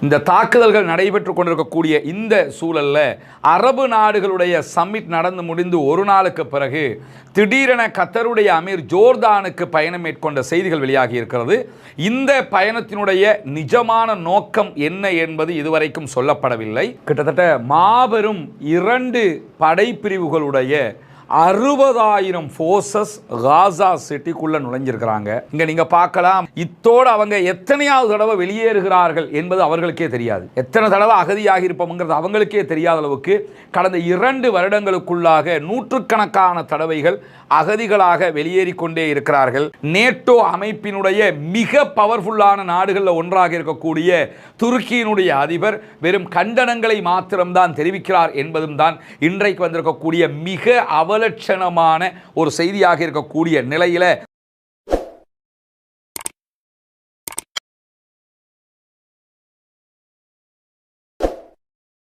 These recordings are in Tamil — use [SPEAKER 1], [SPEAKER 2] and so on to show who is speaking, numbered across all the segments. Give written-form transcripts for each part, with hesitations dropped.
[SPEAKER 1] இந்த தாக்குதல்கள் நடைபெற்று கொண்டிருக்கக்கூடிய இந்த சூழல்ல அரபு நாடுகளுடைய சம்மிட் நடந்து முடிந்து ஒரு நாளுக்கு பிறகு திடீரென கத்தருடைய அமீர் ஜோர்தானுக்கு பயணம் மேற்கொண்ட செய்திகள் வெளியாகி இருக்கிறது. இந்த பயணத்தினுடைய நிஜமான நோக்கம் என்ன என்பது இதுவரைக்கும் சொல்லப்படவில்லை. கிட்டத்தட்ட மாபெரும் 2 படைப்பிரிவுகளுடைய 60,000 ஃபோர்ஸஸ் காசா சிட்டிக்குள்ள நுழைஞ்சிருக்கிறாங்க. இங்க நீங்க பார்க்கலாம், இத்தோடு அவங்க எத்தனையாவது தடவை வெளியேறுகிறார்கள் என்பது அவர்களுக்கே தெரியாது. எத்தனை தடவை அகதியாகி இருப்போம்ங்கிறது அவங்களுக்கே தெரியாத அளவுக்கு கடந்த 2 வருடங்களுக்குள்ளாக நூற்றுக்கணக்கான தடவைகள் அகதிகளாக வெளியேறி கொண்டே இருக்கிறார்கள். நேட்டோ அமைப்பினுடைய மிக பவர்ஃபுல்லான நாடுகளில் ஒன்றாக இருக்கக்கூடிய துருக்கியினுடைய அதிபர் வெறும் கண்டனங்களை மாத்திரம்தான் தெரிவிக்கிறார் என்பதும் தான் இன்றைக்கு வந்திருக்கக்கூடிய மிக அவலட்சணமான ஒரு செய்தியாக இருக்கக்கூடிய நிலையில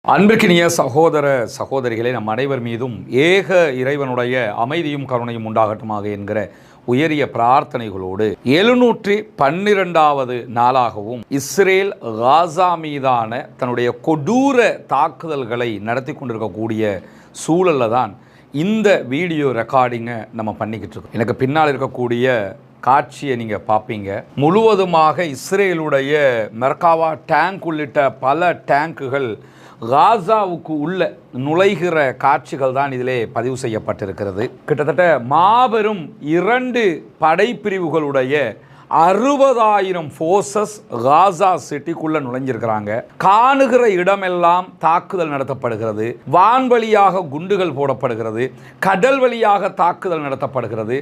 [SPEAKER 1] அன்பிற்கினிய சகோதர சகோதரிகளே, நம் அனைவர் மீதும் ஏக இறைவனுடைய அமைதியும் கருணையும் உண்டாகட்டுமாக என்கிற உயரிய பிரார்த்தனைகளோடு 712வது நாளாகவும் இஸ்ரேல் காசா மீதான தன்னுடைய கொடூர தாக்குதல்களை நடத்தி கொண்டிருக்கக்கூடிய சூழலில் தான் இந்த வீடியோ ரெக்கார்டிங்கை நம்ம பண்ணிக்கிட்டு இருக்கோம். எனக்கு பின்னால் இருக்கக்கூடிய காட்சியை நீங்கள் பார்ப்பீங்க. முழுவதுமாக இஸ்ரேலுடைய மெர்காவா டேங்க் உள்ளிட்ட பல டேங்குகள் காசாவுக்கு உள்ள நுழைகிற காட்சிகள் தான் இதிலே பதிவு செய்யப்பட்டிருக்கிறது. கிட்டத்தட்ட மாபெரும் 2 படைப்பிரிவுகளுடைய 60,000 ஃபோர்ஸஸ் காசா சிட்டிக்குள்ள நுழைஞ்சிருக்கிறாங்க. காணுகிற இடமெல்லாம் தாக்குதல் நடத்தப்படுகிறது. வான்வழியாக குண்டுகள் போடப்படுகிறது. கடல் வழியாக தாக்குதல் நடத்தப்படுகிறது.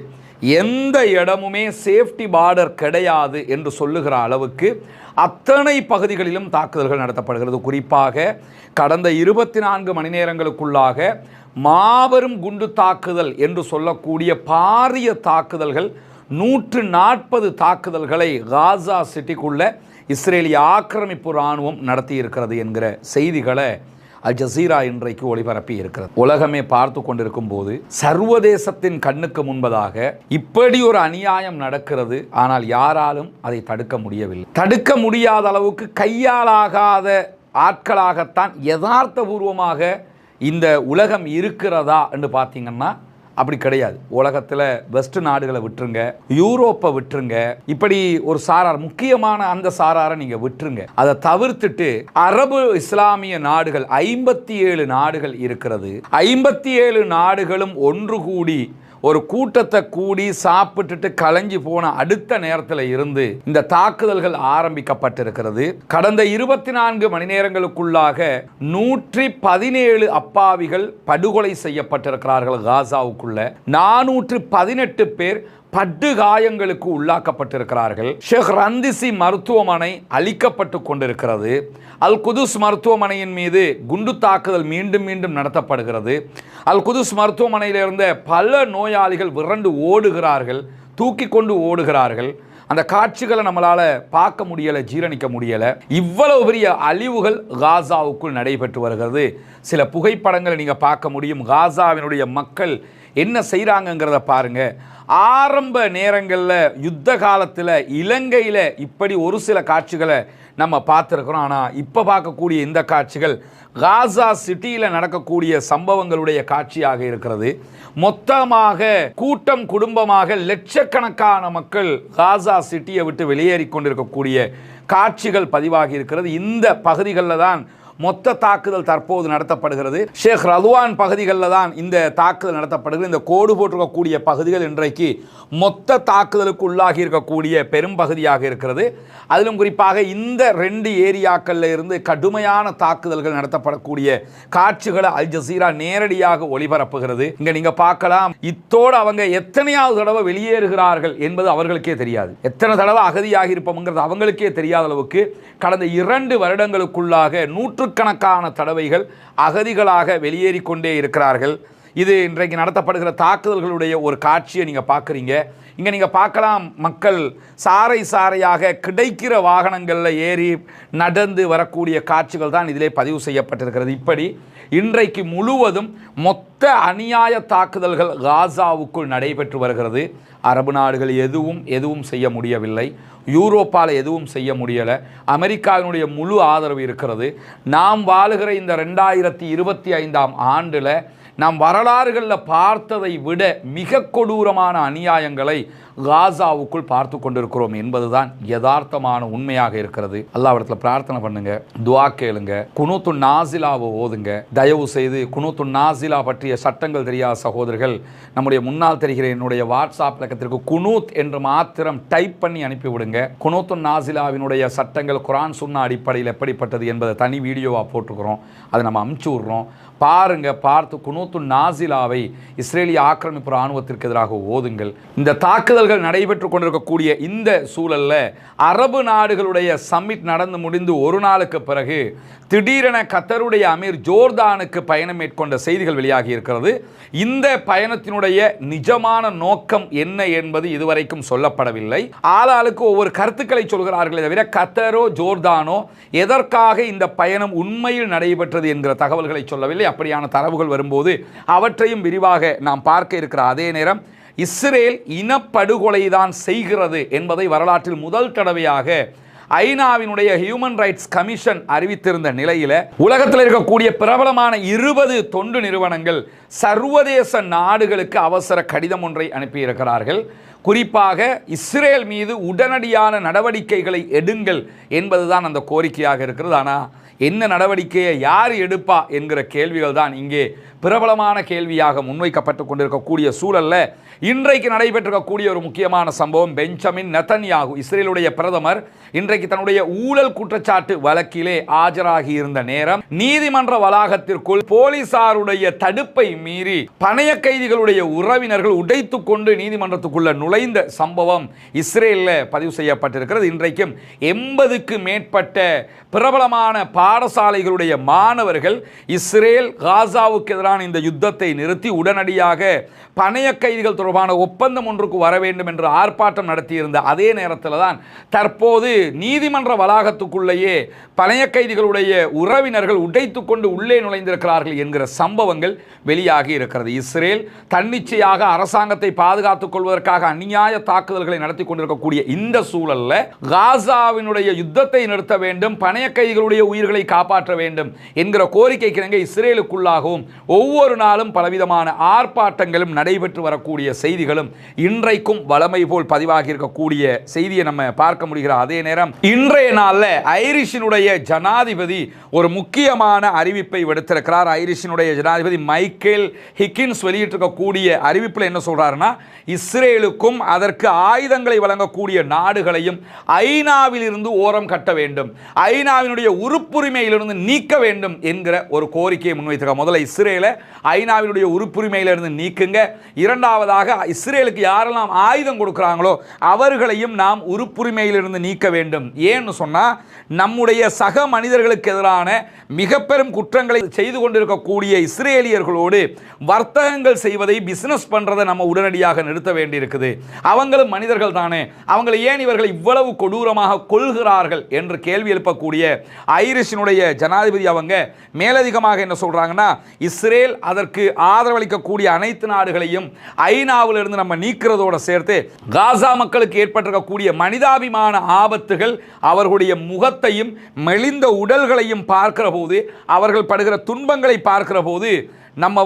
[SPEAKER 1] எந்த இடமுமே சேஃப்டி பார்டர் கிடையாது என்று சொல்லுகிற அளவுக்கு அத்தனை பகுதிகளிலும் தாக்குதல்கள் நடத்தப்படுகிறது. குறிப்பாக கடந்த 24 மணி நேரங்களுக்குள்ளாக மாபெரும் குண்டு தாக்குதல் என்று சொல்லக்கூடிய பாரிய தாக்குதல்கள் 140 தாக்குதல்களை காசா சிட்டிக்குள்ள இஸ்ரேலிய ஆக்கிரமிப்பு இராணுவம் நடத்தி இருக்கிறது என்கிற செய்திகளை அல் ஜசீரா இன்றைக்கு ஒளிபரப்பி இருக்கிறது. உலகமே பார்த்து கொண்டிருக்கும் போது சர்வதேசத்தின் கண்ணுக்கு முன்பதாக இப்படி ஒரு அநியாயம் நடக்கிறது. ஆனால் யாராலும் அதை தடுக்க முடியவில்லை. தடுக்க முடியாத அளவுக்கு கையாலாகாத ஆட்களாகத்தான் யதார்த்தபூர்வமாக இந்த உலகம் இருக்கிறதா என்று பார்த்தீங்கன்னா அப்படி கிடையாது. உலகத்தில் வெஸ்ட் நாடுகளை விட்டுருங்க, யூரோப்பை விட்டுருங்க, இப்படி ஒரு சாரார் முக்கியமான அந்த சாராரை நீங்கள் விட்டுருங்க. அதை தவிர்த்துட்டு அரபு இஸ்லாமிய நாடுகள் 57 நாடுகள் இருக்கிறது. 57 நாடுகளும் ஒன்று கூடி ஒரு கூட்டத்தை கூடி சாப்பிட்டுட்டு கலைஞ்சு போன அடுத்த நேரத்தில் இருந்து இந்த தாக்குதல்கள் ஆரம்பிக்கப்பட்டிருக்கிறது. கடந்த 24 மணி நேரங்களுக்குள்ளாக 117 அப்பாவிகள் படுகொலை செய்யப்பட்டிருக்கிறார்கள். காசாவுக்குள்ள 418 பேர் படுகாயங்களுக்கு உள்ளாக்கப்பட்டிருக்கிறார்கள். ஷேக் ரந்திசி மருத்துவமனை அழிக்கப்பட்டு கொண்டிருக்கிறது. அல் குதுஸ் மருத்துவமனையின் மீது குண்டு தாக்குதல் மீண்டும் மீண்டும் நடத்தப்படுகிறது. அல் குதுஸ் மருத்துவமனையில் இருந்த பல நோயாளிகள் விரண்டு ஓடுகிறார்கள், தூக்கி கொண்டு ஓடுகிறார்கள். அந்த காட்சிகளை நம்மளால் பார்க்க முடியலை, ஜீரணிக்க முடியலை. இவ்வளவு பெரிய அழிவுகள் காசாவுக்குள் நடைபெற்று வருகிறது. சில புகைப்படங்களை நீங்கள் பார்க்க முடியும். காசாவினுடைய மக்கள் என்ன செய்கிறாங்கங்கிறத பாருங்க. ஆரம்ப நேரங்களில் யுத்த காலத்தில் இலங்கையில் இப்படி ஒரு சில காட்சிகளை நம்ம பார்த்துருக்குறோம். ஆனால் இப்போ பார்க்கக்கூடிய இந்த காட்சிகள் காசா சிட்டியில் நடக்கக்கூடிய சம்பவங்களுடைய காட்சியாக இருக்கிறது. மொத்தமாக கூட்டம் குடும்பமாக லட்சக்கணக்கான மக்கள் காசா சிட்டியை விட்டு வெளியேறி கொண்டிருக்கக்கூடிய காட்சிகள் பதிவாகி இருக்கிறது. இந்த பகுதிகளில் தான் மொத்த தாக்குதல் தற்போது நடத்தப்படுகிறது. ஷேக் ரதுவான் பகுதிகளில் தான் இந்த தாக்குதல் நடத்தப்படுகிறது. இந்த கோடு போட்டிருக்கக்கூடிய பகுதிகள் இன்றைக்கு மொத்த தாக்குதலுக்கு உள்ளாகி இருக்கக்கூடிய பெரும் பகுதியாக இருக்கிறது. அதிலும் குறிப்பாக இந்த 2 ஏரியாக்களில் இருந்து கடுமையான தாக்குதல்கள் நடத்தப்படக்கூடிய காட்சிகளை அல் ஜசீரா நேரடியாக ஒளிபரப்புகிறது. இங்கே நீங்கள் பார்க்கலாம், இத்தோடு அவங்க எத்தனையாவது தடவை வெளியேறுகிறார்கள் என்பது அவர்களுக்கே தெரியாது. எத்தனை தடவை அகதியாகி இருப்போம்ங்கிறது அவங்களுக்கே தெரியாத அளவுக்கு கடந்த 2 வருடங்களுக்குள்ளாக நூற்றுக்கணக்கான தடவைகள் அகதிகளாக வெளியேறி கொண்டே இருக்கிறார்கள். இது இன்றைக்கு நடத்தப்படுகிற தாக்குதல்களுடைய ஒரு காட்சியை நீங்கள் பார்க்குறீங்க. இங்கே நீங்கள் பார்க்கலாம், மக்கள் சாறை சாறையாக கிடைக்கிற வாகனங்களில் ஏறி நடந்து வரக்கூடிய காட்சிகள் தான் இதிலே பதிவு செய்யப்பட்டிருக்கிறது. இப்படி இன்றைக்கு முழுவதும் மொத்த அநியாய தாக்குதல்கள் காசாவுக்குள் நடைபெற்று வருகிறது. அரபு நாடுகள் எதுவும் செய்ய முடியவில்லை. யூரோப்பால் எதுவும் செய்ய முடியலை. அமெரிக்காவினுடைய முழு ஆதரவு இருக்கிறது. நாம் வாழுகிற இந்த 2025ஆம் ஆண்டில் நாம் வரலாறுகளில் பார்த்ததை விட மிக கொடூரமான அநியாயங்களை காசாவுக்குள் பார்த்து கொண்டிருக்கிறோம் என்பதுதான் யதார்த்தமான உண்மையாக இருக்கிறது. அல்லாஹ்விடத்தில் பிரார்த்தனை பண்ணுங்க, துஆ கேளுங்க, குனூத்து நாசிலாவை ஓதுங்க. தயவு செய்து குனூத்து நாசிலா பற்றிய சட்டங்கள் தெரியாத சகோதரர்கள் நம்முடைய முன்னால் தெரிகிற என்னுடைய வாட்ஸ்அப் பக்கத்திற்கு குனூத் என்று மாத்திரம் டைப் பண்ணி அனுப்பிவிடுங்க. குனூத்து நாசிலாவினுடைய சட்டங்கள் குர்ஆன் சுன்னா அடிப்படையில் எப்படிப்பட்டது என்பதை தனி வீடியோவாக போட்டுக்கிறோம். அதை நம்ம அமுச்சு விட்றோம். பாருங்க, பார்த்து குனூத்து நாசிலாவை இஸ்ரேலிய ஆக்கிரமிப்பு இராணுவத்திற்கு எதிராக ஓதுங்கள். இந்த தாக்குதல்கள் நடைபெற்று கொண்டிருக்கக்கூடிய இந்த சூழலில் அரபு நாடுகளுடைய சம்மிட் நடந்து முடிந்து ஒரு நாளுக்கு பிறகு திடீரென கத்தருடைய அமீர் ஜோர்தானுக்கு பயணம் மேற்கொண்ட செய்திகள் வெளியாகி இருக்கிறது. இந்த பயணத்தினுடைய நிஜமான நோக்கம் என்ன என்பது இதுவரைக்கும் சொல்லப்படவில்லை. ஆளாளுக்கு ஒவ்வொரு கருத்துக்களை சொல்கிறார்களே தவிர கத்தரோ ஜோர்தானோ எதற்காக இந்த பயணம் உண்மையில் நடைபெற்றது என்கிற தகவல்களை சொல்லவில்லை. அப்படியான தரவுகள் வரும்போது அவற்றையும் விரிவாக நாம் பார்க்க இருக்கிற அதே நேரம் இஸ்ரேல் இனப்படுகொலை தான் செய்கிறது என்பதை வரலாற்றில் முதல் தடவையாக ஐநாவினுடைய ஹியூமன் ரைட்ஸ் கமிஷன் அறிவித்திருந்த நிலையில் உலகத்தில் இருக்கக்கூடிய பிரபலமான 20 தொண்டு நிறுவனங்கள் சர்வதேச நாடுகளுக்கு அவசர கடிதம் ஒன்றை அனுப்பியிருக்கிறார்கள். குறிப்பாக இஸ்ரேல் மீது உடனடியான நடவடிக்கைகளை எடுங்கள் என்பதுதான் அந்த கோரிக்கையாக இருக்கிறது. ஆனால் என்ன நடவடிக்கையை யார் எடுப்பா என்கிற கேள்விகள் தான் இங்கே பிரபலமான கேள்வியாக முன்வைக்கப்பட்டு கொண்டிருக்கக்கூடிய சூழலில் இன்றைக்கு நடைபெற்றிருக்கக்கூடிய ஒரு முக்கியமான சம்பவம், பெஞ்சமின் நெதன்யாகு இஸ்ரேலுடைய பிரதமர் இன்றைக்கு தன்னுடைய ஊழல் குற்றச்சாட்டு வழக்கிலே ஆஜராகி இருந்த நேரம் நீதிமன்ற வளாகத்திற்குள் போலீசாருடைய தடுப்பை மீறி பணைய கைதிகளுடைய உறவினர்கள் உடைத்து கொண்டு நீதிமன்றத்துக்குள்ள நுழைந்த சம்பவம் இஸ்ரேலில் பதிவு செய்யப்பட்டிருக்கிறது. இன்றைக்கும் 80க்கு மேற்பட்ட பிரபலமான பாடசாலைகளுடைய மாணவர்கள் இஸ்ரேல் காசாவுக்கு எதிரான இந்த யுத்தத்தை நிறுத்தி உடனடியாக பணைய கைதிகள் தொடர்பான ஒப்பந்தம் ஒன்றுக்கு வர வேண்டும் என்று ஆர்ப்பாட்டம் நடத்தியிருந்த அதே நேரத்தில் தான் தற்போது நீதிமன்ற வளாகத்துக்குள்ளேயே பணைய கைதிகளுடைய உறவினர்கள் உடைத்து கொண்டு உள்ளே நுழைந்திருக்கிறார்கள் என்கிற சம்பவங்கள் வெளியாகி இருக்கிறது. இஸ்ரேல் தன்னிச்சையாக அரசாங்கத்தை பாதுகாத்துக் கொள்வதற்காக அநியாய தாக்குதல்களை நடத்தி கொண்டிருக்கக்கூடிய இந்த சூழலில் காசாவினுடைய யுத்தத்தை நிறுத்த வேண்டும், பணைய கைதிகளுடைய உயிர்களை காப்பாற்ற வேண்டும் என்கிற கோரிக்கைக்கு இஸ்ரேலுக்குள்ளாகவும் ஒவ்வொரு நாளும் பலவிதமான ஆர்ப்பாட்டங்களும் நடைபெற்று வரக்கூடிய செய்திகளும் இன்றைக்கும் வளமை போல் பதிவாகி இருக்கக்கூடிய செய்தியை நம்ம பார்க்க முடிகிற அதே நேரம் இன்றைய நாளில் ஐரிஷினுடைய ஜனாதிபதி ஒரு முக்கியமான அறிவிப்பை விடுத்திருக்கிறார். ஐரிஷினுடைய ஜனாதிபதி மைக்கேல் ஹிக்கின்ஸ் வெளியிட்டிருக்கக்கூடிய அறிவிப்பில் என்ன சொல்றாருன்னா, இஸ்ரேலுக்கும் அதற்கு ஆயுதங்களை வழங்கக்கூடிய நாடுகளையும் ஐநாவில் இருந்து ஓரம் கட்ட வேண்டும், ஐநாவினுடைய உறுப்புரிமையிலிருந்து நீக்க வேண்டும் என்கிற ஒரு கோரிக்கையை முன்வைத்திருக்கார். முதல்ல இஸ்ரேலை ஐநாவினுடைய உறுப்புரிமையிலிருந்து நீக்குங்க, இரண்டாவதாக இஸ்ரேலுக்கு யாரெல்லாம் ஆயுதம் கொடுக்கிறாங்களோ அவர்களையும் நாம் உறுப்புரிமையிலிருந்து நீக்க வேண்டும். ஏன்னு சொன்னா நம்முடைய சக மனிதர்களுக்கு எதிரான மிக பெரும் குற்றங்களை செய்து கொண்டிருக்கக்கூடிய இஸ்ரேலியர்களோடு வர்த்தகங்கள் செய்வதை, பிசினஸ் பண்றதை நம்ம உடனடியாக நிறுத்த வேண்டியிருக்குது. அவங்களும் மனிதர்கள் தானே, அவங்களை ஏன் இவர்கள் இவ்வளவு கொடூரமாக கொள்கிறார்கள் என்று கேள்வி எழுப்பக்கூடிய ஐரிஷினுடைய ஜனாதிபதி அவங்க மேலதிகமாக என்ன சொல்றாங்கன்னா, இஸ்ரேல் அதற்கு ஆதரவளிக்கக்கூடிய அனைத்து நாடுகளையும் ஐநாவில் இருந்து நம்ம நீக்கிறதோடு சேர்த்து காசா மக்களுக்கு ஏற்பட்டிருக்கக்கூடிய மனிதாபிமான ஆபத்துகள், அவர்களுடைய முகத்தையும் மெலிந்த உடல்களையும் பார்க்கிற போது, அவர்கள் படுகிற துன்பங்களை பார்க்கிற போது நம்ம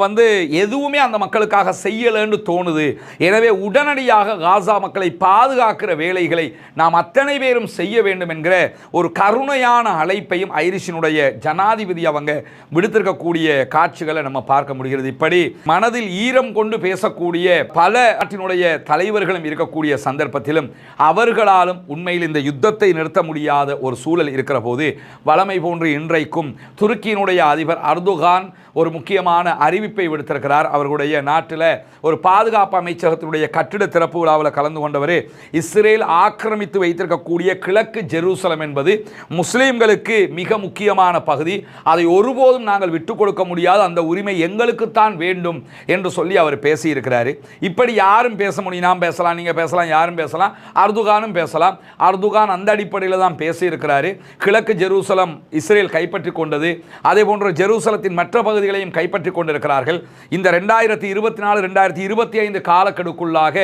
[SPEAKER 1] எதுவுமே அந்த மக்களுக்காக செய்யலன்னு தோணுது. எனவே உடனடியாக காசா மக்களை பாதுகாக்கிற வேலைகளை நாம் அத்தனை பேரும் செய்ய வேண்டும் என்கிற ஒரு கருணையான அழைப்பையும் ஐரிஷினுடைய ஜனாதிபதி அவங்க விடுத்திருக்கக்கூடிய காட்சிகளை நம்ம பார்க்க முடிகிறது. இப்படி மனதில் ஈரம் கொண்டு பேசக்கூடிய பல நாட்டினுடைய தலைவர்களும் இருக்கக்கூடிய சந்தர்ப்பத்திலும் அவர்களாலும் உண்மையில் இந்த யுத்தத்தை நிறுத்த முடியாத ஒரு சூழல் இருக்கிற போது வளமை போன்று இன்றைக்கும் துருக்கியினுடைய அதிபர் அர்துகான் ஒரு முக்கியமான அறிவிப்பை விடுத்திருக்கிறார். அவர்களுடைய நாட்டில் ஒரு பாதுகாப்பு அமைச்சகத்தினுடைய கட்டிட திறப்பு விழாவில் கலந்து கொண்டவர், இஸ்ரேல் ஆக்கிரமித்து வைத்திருக்கக்கூடிய கிழக்கு ஜெருசலம் என்பது முஸ்லீம்களுக்கு மிக முக்கியமான பகுதி, அதை ஒருபோதும் நாங்கள் விட்டுக் கொடுக்க முடியாது, அந்த உரிமை எங்களுக்குத்தான் வேண்டும் என்று சொல்லி அவர் பேசியிருக்கிறார். இப்படி யாரும் பேச முடியும், நாம் பேசலாம், நீங்கள் பேசலாம், யாரும் பேசலாம், அர்துகானும் பேசலாம். அர்துகான் அந்த அடிப்படையில் தான் பேசியிருக்கிறார். கிழக்கு ஜெருசலம் இஸ்ரேல் கைப்பற்றி கொண்டது, அதே போன்ற ஜெருசலத்தின் மற்ற பகுதிகளையும் கைப்பற்றி கொண்டு கொண்டிருக்கிறார்கள். இந்த 2024 2025 காலக்கெடுக்குள்ளாக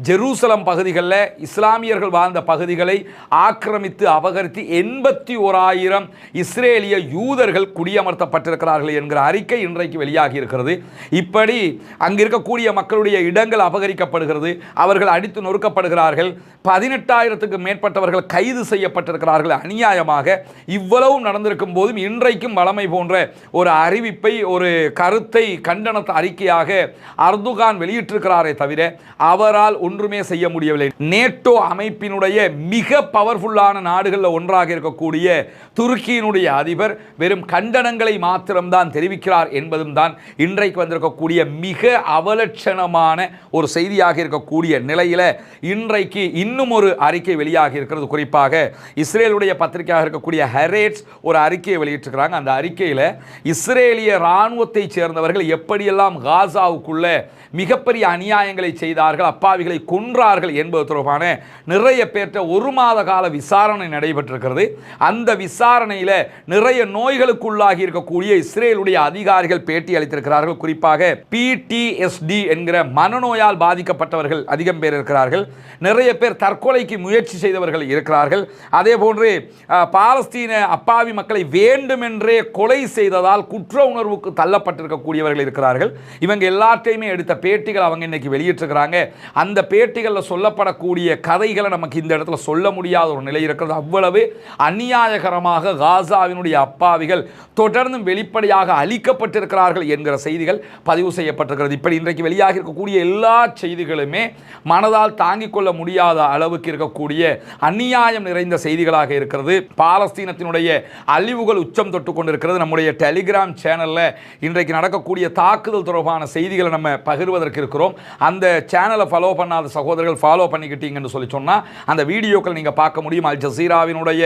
[SPEAKER 1] ஜெருசலம் பகுதிகளில் இஸ்லாமியர்கள் வாழ்ந்த பகுதிகளை ஆக்கிரமித்து அபகரித்து 81,000 இஸ்ரேலிய யூதர்கள் குடியமர்த்தப்பட்டிருக்கிறார்கள் என்கிற அறிக்கை இன்றைக்கு வெளியாகி இருக்கிறது. இப்படி அங்கு இருக்கக்கூடிய மக்களுடைய இடங்கள் அபகரிக்கப்படுகிறது, அவர்கள் அடித்து நொறுக்கப்படுகிறார்கள், 18,000க்கு மேற்பட்டவர்கள் கைது செய்யப்பட்டிருக்கிறார்கள் அநியாயமாக. இவ்வளவு நடந்திருக்கும் போதும் இன்றைக்கும் வளமை போன்ற ஒரு அறிவிப்பை, ஒரு கருத்தை, கண்டன அறிக்கையாக அர்துகான் வெளியிட்டிருக்கிறாரே தவிர அவரால் ஒன்றுமே செய்ய முடியவில்லை. நேட்டோ அமைப்பினுடைய மிக பவர்ஃபுல்லான நாடுகளில் ஒன்றாக இருக்கக்கூடிய துருக்கியினுடைய அதிபர் வெறும் கண்டனங்களை மாத்திரம்தான் தெரிவிக்கிறார் என்பதும் தான் இன்றைக்கு வந்திருக்கக்கூடிய மிக அவலட்சணமான ஒரு செய்தியாக இருக்கக்கூடிய நிலையில் இன்றைக்கு இன்னும் ஒரு அறிக்கை வெளியாகி இருக்கிறது. குறிப்பாக இஸ்ரேலுடைய பத்திரிகையாக இருக்கக்கூடிய ஹெரேட்ஸ் ஒரு அறிக்கையை வெளியிட்டிருக்கிறாங்க. அந்த அறிக்கையில் இஸ்ரேலிய இராணுவத்தை சேர்ந்தவர்கள் எப்படியெல்லாம் காசாவுக்குள்ள மிகப்பெரிய அநியாயங்களை செய்தார்கள், அப்பாவிகளை கொன்றார்கள் என்பது தொடர்பான நிறைய பேர்ட்ட 1 மாத கால விசாரணை நடைபெற்றிருக்கிறது. அந்த விசாரணையில் நிறைய நோய்களுக்குள்ளாகி இருக்கக்கூடிய இஸ்ரேலுடைய அதிகாரிகள் பேட்டி அளித்திருக்கிறார்கள். குறிப்பாக PTSD என்கிற மனநோயால் பாதிக்கப்பட்டவர்கள் அதிகம் பேர் இருக்கிறார்கள். நிறைய பேர் தற்கொலைக்கு முயற்சி செய்தவர்கள் இருக்கிறார்கள். அதே போன்று பாலஸ்தீன அப்பாவி மக்களை வேண்டுமென்றே கொலை செய்ததால் குற்ற உணர்வுக்கு தள்ளப்பட்டிருக்கக்கூடியவர்கள் இருக்கிறார்கள். இவங்க எல்லாத்தையுமே எடுத்த பேட்டிகள் அவங்க இன்னைக்கு வெளியிட்டிருக்கிறாங்க. அந்த பேட்டிகளில் சொல்லப்படக்கூடிய கதைகளை நமக்கு இந்த இடத்துல சொல்ல முடியாத ஒரு நிலை இருக்கிறது. அவ்வளவு அநியாயகரமாக காசாவினுடைய அப்பாவிகள் தொடர்ந்து வெளிப்படையாக அழிக்கப்பட்டிருக்கிறார்கள் என்கிற செய்திகள் பதிவு செய்யப்பட்டிருக்கிறது. இப்படி இன்றைக்கு வெளியாக இருக்கக்கூடிய எல்லா செய்திகளுமே மனதால் தாங்கிக் கொள்ள முடியாத அளவுக்கு இருக்கக்கூடிய அநியாயம் நிறைந்த செய்திகளாக இருக்கிறது. பாலஸ்தீனத்தினுடைய அழிவுகள் உச்சம் தொட்டு கொண்டிருக்கிறது. நம்முடைய டெலிகிராம் சேனலில் இன்றைக்கு நடக்கக்கூடிய தாக்குதல் தொடர்பான செய்திகளை நம்ம பகிர்வதற்கு இருக்கிறோம். அந்த சேனலை ஃபாலோ பண்ணாத சகோதரர்கள் ஃபாலோ பண்ணிக்கிட்டீங்கன்னு சொல்லி சொன்னால் அந்த வீடியோக்கள் நீங்கள் பார்க்க முடியும். அல் ஜசீராவினுடைய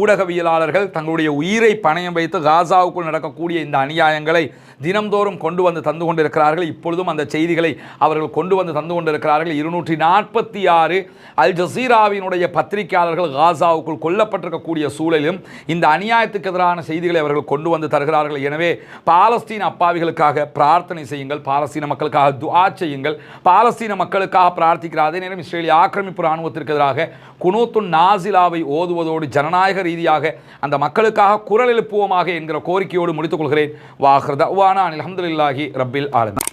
[SPEAKER 1] ஊடகவியலாளர்கள் தங்களுடைய உயிரை பணயம் வைத்து காசாவுக்குள் நடக்கக்கூடிய இந்த அநியாயங்களை தினம்தோறும் கொண்டு வந்து தந்து கொண்டிருக்கிறார்கள். இப்பொழுதும் அந்த செய்திகளை அவர்கள் கொண்டு வந்து தந்து கொண்டிருக்கிறார்கள். 246 அல் ஜசீராவினுடைய பத்திரிகையாளர்கள் காசாவுக்குள் கொல்லப்பட்டிருக்கக்கூடிய சூழலிலும் இந்த அநியாயத்துக்கு எதிரான செய்திகளை அவர்கள் கொண்டு வந்து தருகிறார்கள். எனவே பாலஸ்தீன அப்பாவிகளுக்காக பிரார்த்தனை செய்யுங்கள், பாலஸ்தீன மக்களுக்காக துஆ செய்யுங்கள், பாலஸ்தீன மக்களுக்காக பிரார்த்திக்கிற அதே நேரம் இஸ்ரேலிய ஆக்கிரமிப்பு இராணுவத்திற்கு எதிராக குனூத்துன் நாசிலாவை ஓதுவதோடு ஜனநாயக ரீதியாக அந்த மக்களுக்காக குரல் எழுப்புவோமாக என்கிற கோரிக்கையோடு முடித்துக் கொள்கிறேன். வாஹ்ர் தஅவானா அல்ஹம்துலில்லாஹி ரப்பில் ஆலமீன்.